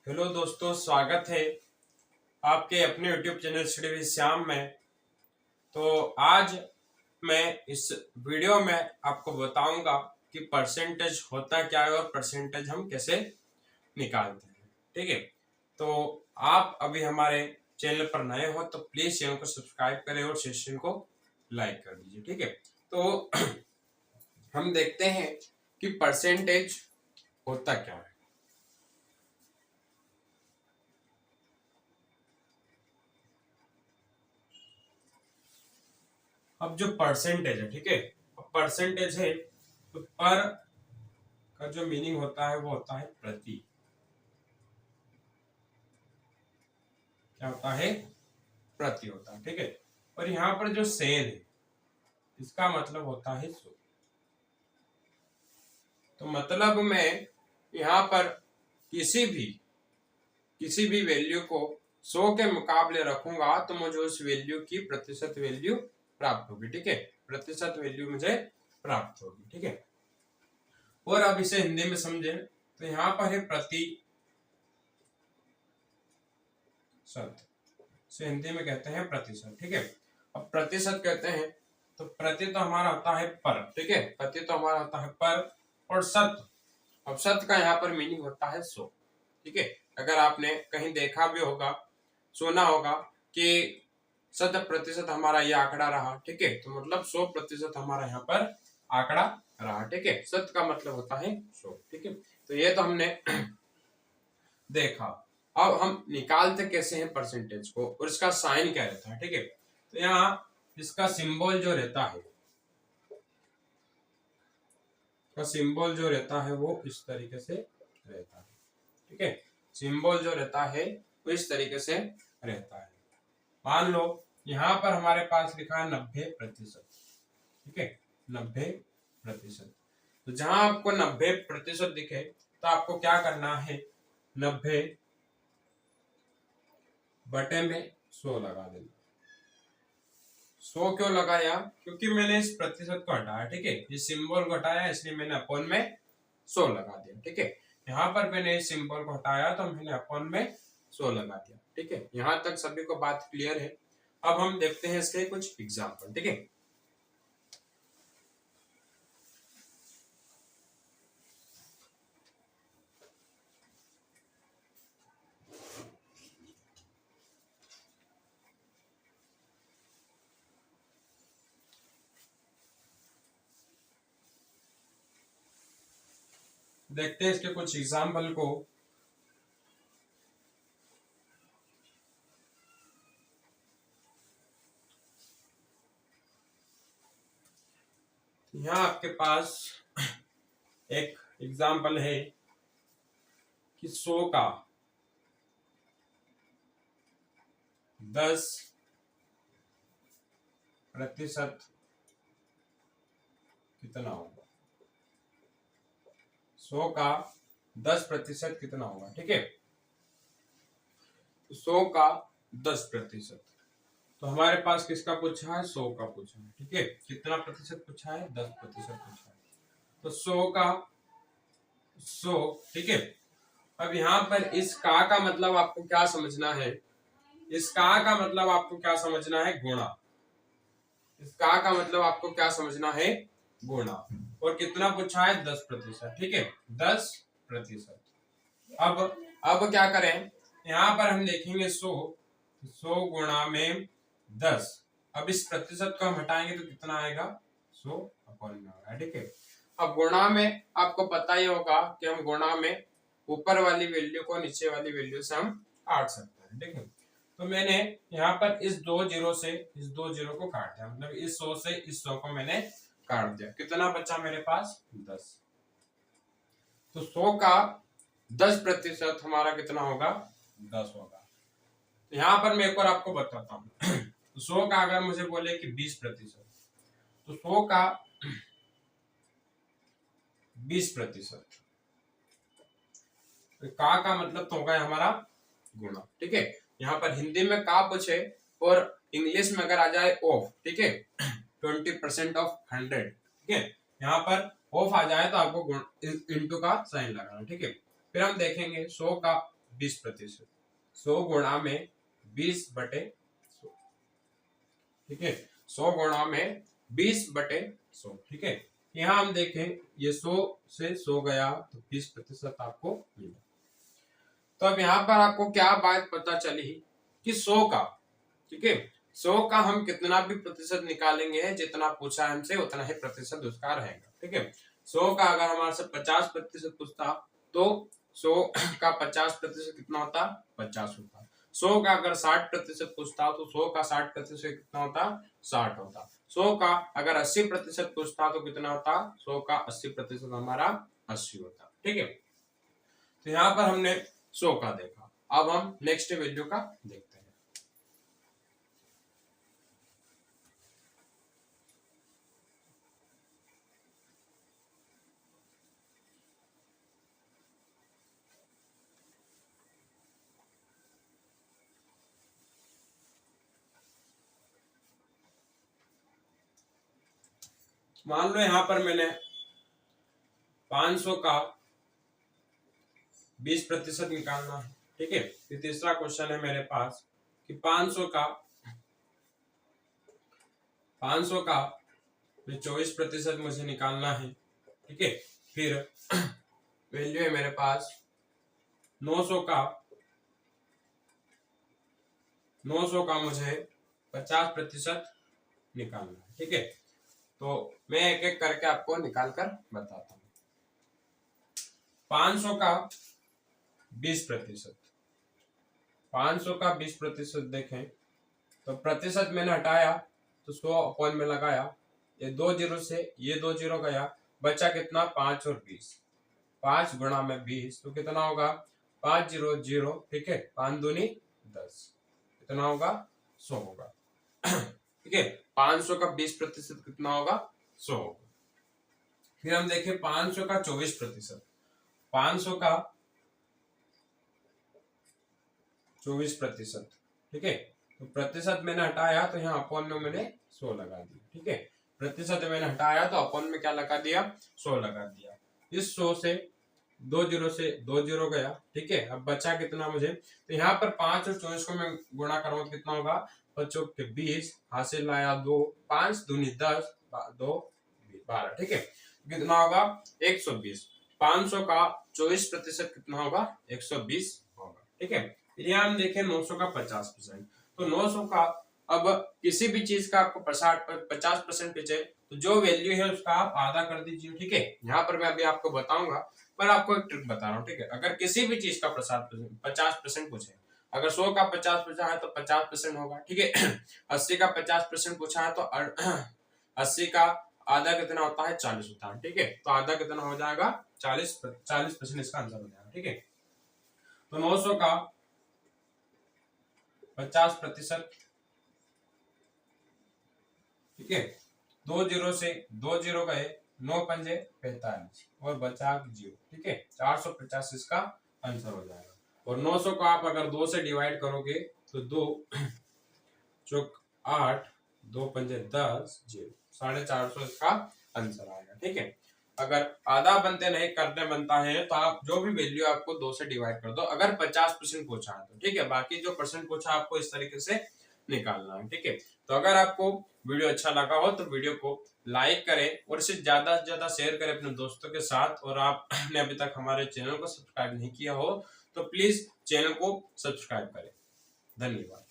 Hello दोस्तों, स्वागत है आपके अपने YouTube channel study with Shyam में। तो आज मैं इस वीडियो में आपको बताऊंगा कि परसेंटेज होता क्या है और परसेंटेज हम कैसे निकालते हैं। ठीक है, तो आप अभी हमारे चैनल पर नए हो तो प्लीज चैनल को सब्सक्राइब करें और सेशन को लाइक कर दीजिए। ठीक है, तो हम देखते हैं कि परसेंटेज होता क्या है। अब जो परसेंटेज है, ठीक है, परसेंटेज है तो पर का जो मीनिंग होता है वो होता है प्रति। क्या होता है? प्रति होता है। ठीक है, और यहाँ पर जो सेल है इसका मतलब होता है 100। तो मतलब मैं यहाँ पर किसी भी वैल्यू को 100 के मुकाबले रखूंगा तो मुझे उस वैल्यू की प्रतिशत वैल्यू प्राप्त होगी। ठीक है, प्रतिशत वैल्यू मुझे प्राप्त होगी। ठीक है, और अब इसे हिंदी में समझे तो यहाँ पर है प्रतिशत, से हिंदी में कहते हैं प्रतिशत। ठीक है, अब प्रतिशत कहते हैं तो प्रति तो हमारा होता है पर। ठीक है, प्रति तो हमारा होता है पर, और शत, अब शत का यहाँ पर मीनिंग होता है 100। ठीक है, अगर आपने कहीं देखा भी होगा, सुना होगा कि 100% हमारा ये आंकड़ा रहा। ठीक है, तो मतलब 100% हमारा यहाँ पर आंकड़ा रहा। ठीक है, शत का मतलब होता है 100। ठीक है, तो ये तो हमने देखा। अब हम निकालते कैसे हैं परसेंटेज को और इसका साइन क्या रहता है। ठीक है, तो यहाँ इसका सिंबल जो रहता है, सिंबल जो रहता है वो इस तरीके से रहता है। ठीक है, सिंबल जो रहता है वो इस तरीके से रहता है। मान लो यहाँ पर हमारे पास लिखा है 90%। ठीक है, 90%। तो जहां आपको 90% दिखे तो आपको क्या करना है, 90 बटे में 100 लगा देना। 100 क्यों लगाया? क्योंकि मैंने इस प्रतिशत को हटाया। ठीक है, इस सिंबल को हटाया इसलिए मैंने अपॉन में 100 लगा दिया। ठीक है, यहाँ पर मैंने इस सिंबल को हटाया तो मैंने अपॉन में 100 लगा दिया। ठीक है, यहाँ तक सभी को बात क्लियर है। अब हम देखते हैं इसके कुछ एग्जाम्पल। ठीक है, देखते हैं इसके कुछ एग्जाम्पल को। यहाँ आपके पास एक एग्जाम्पल है कि 100 का 10% कितना होगा। 100 का 10% कितना होगा। ठीक है, 100 का 10%, तो हमारे पास किसका पूछा है? 100 का पूछा है। ठीक है, कितना प्रतिशत पूछा है? 10% पूछा है। तो 100 का 100। ठीक है, अब यहाँ पर इस का मतलब आपको क्या समझना है? इस का मतलब आपको क्या समझना है? गुणा। इस का मतलब आपको क्या समझना है? गुणा। और कितना पूछा है? 10%। ठीक है, 10%। अब क्या करें, यहाँ पर हम देखेंगे 100 गुणा में 10। अब इस प्रतिशत को हम हटाएंगे तो कितना आएगा? 100 अपॉन में आएगा। ठीक है, अब गुणा में आपको पता ही होगा कि हम गुणा में ऊपर वाली वैल्यू को नीचे वाली वैल्यू से हम काट सकते हैं। ठीक है, तो मैंने यहाँ पर इस 2 जीरो से इस 2 जीरो को काट दिया, मतलब इस 100 से इस 100 को मैंने काट दिया। कितना बचा मेरे पास? 10। तो 100 का 10% हमारा कितना होगा? 10 होगा। तो यहाँ पर मैं एक और आपको बताता हूँ तो 100 का अगर मुझे बोले कि 20%, तो 100 का 20%, तो का मतलब तो होगा हमारा गुणा। ठीक है, यहाँ पर हिंदी में का पूछे और इंग्लिश में अगर आ जाए ऑफ, ठीक है, 20% ऑफ 100। ठीक है, यहाँ पर ऑफ आ जाए तो आपको इंटू का साइन लगाना। ठीक है, फिर हम देखेंगे 100 का 20%, 100 गुणा में 20/100, ठीक है, 100 गुणा में 20/100, ठीक है। यहाँ हम देखें ये 100 से 100 गया तो 20% आपको मिला। तो अब यहाँ पर आपको क्या बात पता चली कि 100 का, ठीक है, 100 का हम कितना भी प्रतिशत निकालेंगे, जितना पूछा है हमसे उतना ही प्रतिशत उसका रहेगा, ठीक है। 100 का अगर हमारे से 50% पूछता तो 100 का 50% कितना होता, 50 होता। 100 का अगर 60% पूछता तो 100 का 60% कितना होता, 60 होता। 100 का अगर 80% पूछता तो कितना होता, 100 का 80% हमारा 80 होता, ठीक है। तो यहाँ पर हमने 100 का देखा। अब हम नेक्स्ट वैल्यू का देखते हैं। मान लो यहाँ पर मैंने 500 का 20% निकालना है, ठीक है। ये तीसरा क्वेश्चन है मेरे पास कि 500 का 24% मुझे निकालना है, ठीक है। फिर वैल्यू है मेरे पास 900 का मुझे 50% निकालना है, ठीक है। तो मैं एक एक करके आपको निकाल कर बताता हूँ। 500 का 20%, 500 का 20% देखें तो प्रतिशत मैंने हटाया तो 100 अपॉन में लगाया, ये 2 जीरो से ये 2 जीरो गया, बचा कितना, 5 और 20, 5 गुणा में 20 तो कितना होगा, 5 0 0, ठीक है, 5 दूनी 10, कितना होगा, 100 होगा, ठीक है। 500 का 20% कितना होगा, 100 होगा। फिर हम देखें 500 का 24%, 500 का 24%, ठीक है। तो प्रतिशत मैंने हटाया तो यहाँ अपॉन में मैंने 100 लगा दिया, ठीक है। प्रतिशत मैंने हटाया तो अपॉन में क्या लगा दिया, 100 लगा दिया। इस 100 से 2 जीरो से 2 जीरो गया, ठीक है। अब बचा कितना मुझे, तो यहाँ पर 5 और 24 को मैं गुणा करूंगा तो कितना होगा, 5 के 20, हासिल लाया 2, 5 दूनी 10, 2 12, ठीक है। कितना होगा, 120। 500 का 24% कितना होगा, 120 होगा, ठीक है। फिर यहाँ हम देखें 900 का 50%, तो 900 का अब किसी भी चीज का आपको 50% पूछे तो जो वैल्यू है उसका आप आधा कर दीजिए, ठीक है। यहाँ पर मैं अभी आपको बताऊंगा, पर आपको एक ट्रिक बता रहा हूँ, ठीक है। अगर किसी भी चीज का 50% पूछे, अगर 100 का 50 पूछा है तो 50% होगा, ठीक है। 80 का 50% पूछा है तो 80 का आधा कितना होता है, 40 होता है, ठीक है। तो आधा कितना हो जाएगा, 40% इसका आंसर हो जाएगा, ठीक है। तो 900 का 50%, ठीक है, 2 जीरो से 2 जीरो गए, 9 पंजे 45 और बचा 0, ठीक है। 450 इसका आंसर हो जाएगा। और 900 को आप अगर 2 से डिवाइड करोगे तो 2 चौक 8, 2 पंजे 10, 0, 450 इसका आंसर आएगा, ठीक है। अगर आधा बनते नहीं करने बनता है तो आप जो भी वैल्यू आपको 2 से डिवाइड कर दो, अगर 50% पूछा है तो, ठीक है। बाकी जो परसेंट पूछा आपको इस तरीके से निकालना है, ठीक है। तो अगर आपको वीडियो अच्छा लगा हो तो वीडियो को लाइक करें और इसे ज्यादा से ज्यादा शेयर करें अपने दोस्तों के साथ। और आपने अभी तक हमारे चैनल को सब्सक्राइब नहीं किया हो तो प्लीज चैनल को सब्सक्राइब करें। धन्यवाद।